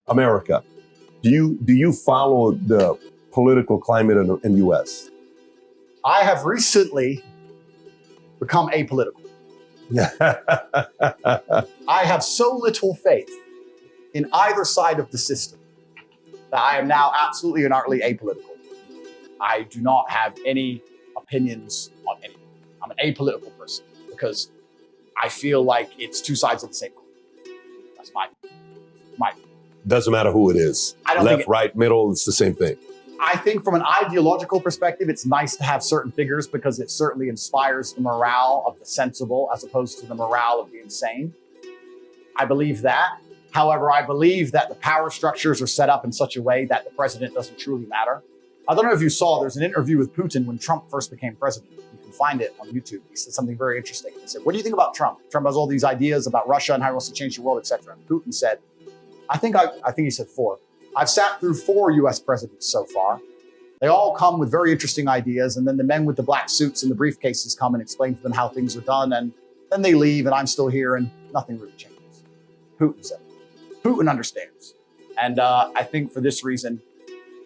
America. Do you follow the political climate in the U.S.? I have recently become apolitical. I have so little faith in either side of the system that I am now absolutely and utterly apolitical. I do not have any opinions on anything. I'm an apolitical person because I feel like it's two sides of the same coin. That's my Doesn't matter who it is. Left, right, middle, it's the same thing. I think from an ideological perspective, it's nice to have certain figures because it certainly inspires the morale of the sensible as opposed to the morale of the insane. I believe that. However, I believe that the power structures are set up in such a way that the president doesn't truly matter. I don't know if you saw, there's an interview with Putin when Trump first became president. You can find it on YouTube. He said something very interesting. He said, what do you think about Trump? Trump has all these ideas about Russia and how he wants to change the world, etc. And Putin said, I think he said 4. I've sat through 4 US presidents so far. They all come with very interesting ideas. And then the men with the black suits and the briefcases come and explain to them how things are done. And then they leave and I'm still here and nothing really changes. Putin said it. Putin understands. And I think for this reason,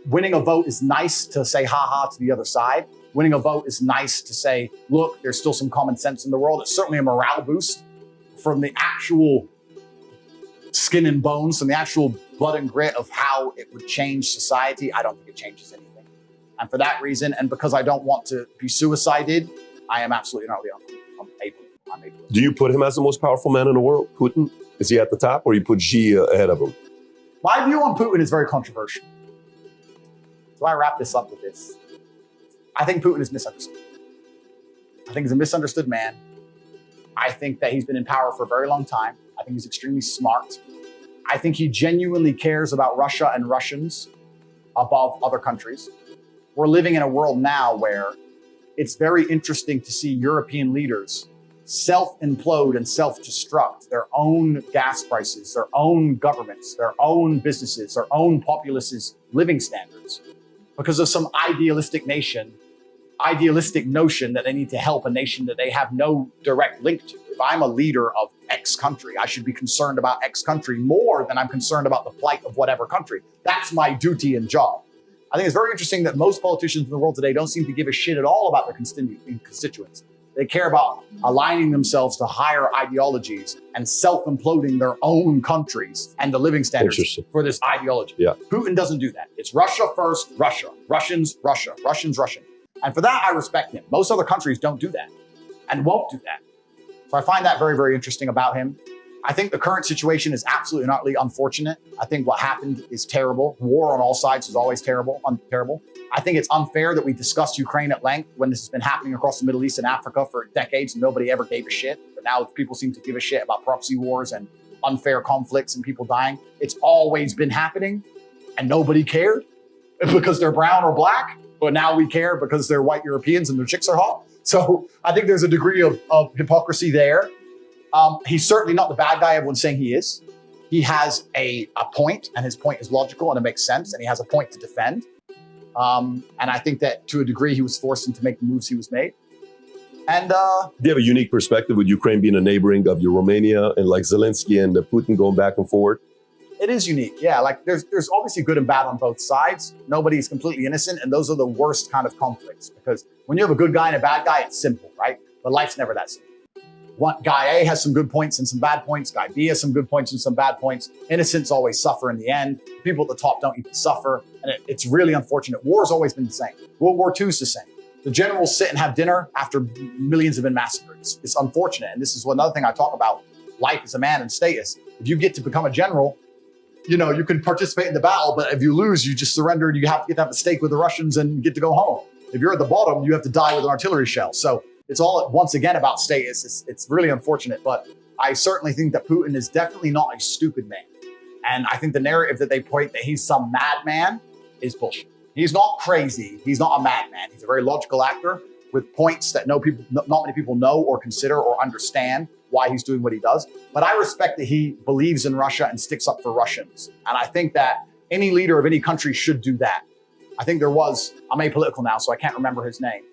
winning a vote is nice to say ha-ha to the other side. Winning a vote is nice to say, look, there's still some common sense in the world. It's certainly a morale boost from the actual skin and bones, from the actual blood and grit of how it would change society. I don't think it changes anything. And for that reason, and because I don't want to be suicided, I am absolutely not I'm able. Do you put him as the most powerful man in the world, Putin? Is he at the top or you put Xi ahead of him? My view on Putin is very controversial. So I wrap this up with this. I think Putin is misunderstood. I think he's a misunderstood man. I think that he's been in power for a very long time. I think he's extremely smart. I think he genuinely cares about Russia and Russians above other countries. We're living in a world now where it's very interesting to see European leaders self-implode and self-destruct their own gas prices, their own governments, their own businesses, their own populace's living standards because of some idealistic notion that they need to help a nation that they have no direct link to. If I'm a leader of X country, I should be concerned about X country more than I'm concerned about the plight of whatever country. That's my duty and job. I think it's very interesting that most politicians in the world today don't seem to give a shit at all about their constituents. They care about aligning themselves to higher ideologies and self-imploding their own countries and the living standards for this ideology. Yeah. Putin doesn't do that. It's Russia first, Russia. Russians, Russia. Russians, Russian. And for that, I respect him. Most other countries don't do that and won't do that. So I find that very, very interesting about him. I think the current situation is absolutely and utterly unfortunate. I think what happened is terrible. War on all sides is always terrible. I think it's unfair that we discussed Ukraine at length when this has been happening across the Middle East and Africa for decades and nobody ever gave a shit. But now people seem to give a shit about proxy wars and unfair conflicts and people dying. It's always been happening and nobody cared because they're brown or black. But now we care because they're white Europeans and their chicks are hot. So I think there's a degree of hypocrisy there. He's certainly not the bad guy everyone's saying he is. He has a point, and his point is logical and it makes sense, and he has a point to defend. And I think that to a degree, he was forced into make the moves he was made. And do you have a unique perspective with Ukraine being a neighboring of your Romania and like Zelensky and Putin going back and forward? It is unique. Yeah, like there's obviously good and bad on both sides. Nobody is completely innocent, and those are the worst kind of conflicts because when you have a good guy and a bad guy, it's simple, right? But life's never that simple. Guy A has some good points and some bad points. Guy B has some good points and some bad points. Innocents always suffer in the end. People at the top don't even suffer. And it's really unfortunate. War has always been the same. World War II is the same. The generals sit and have dinner after millions have been massacred. It's unfortunate. And this is another thing I talk about, life as a man and status. If you get to become a general, you know, you can participate in the battle, but if you lose, you just surrender and you have to have a stake with the Russians and get to go home. If you're at the bottom, you have to die with an artillery shell. So it's all, once again, about status. It's really unfortunate, but I certainly think that Putin is definitely not a stupid man. And I think the narrative that they point that he's some madman is bullshit. He's not crazy. He's not a madman. He's a very logical actor with points that not many people know or consider or understand why he's doing what he does. But I respect that he believes in Russia and sticks up for Russians. And I think that any leader of any country should do that. I think there was, I'm apolitical now, so I can't remember his name.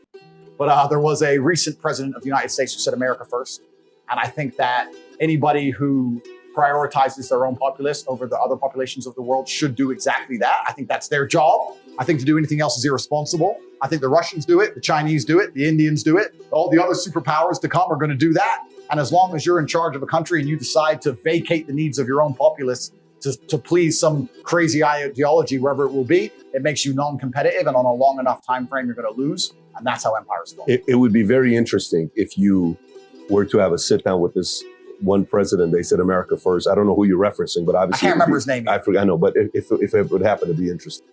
But there was a recent president of the United States who said America first. And I think that anybody who prioritizes their own populace over the other populations of the world should do exactly that. I think that's their job. I think to do anything else is irresponsible. I think the Russians do it, the Chinese do it, the Indians do it. All the other superpowers to come are going to do that. And as long as you're in charge of a country and you decide to vacate the needs of your own populace to please some crazy ideology, wherever it will be, it makes you non-competitive. And on a long enough time frame, you're going to lose. And that's how empires fall. It would be very interesting if you were to have a sit down with this one president. They said America first. I don't know who you're referencing, but obviously I can't remember his name. I forgot. I know, but if it would happen to be interesting.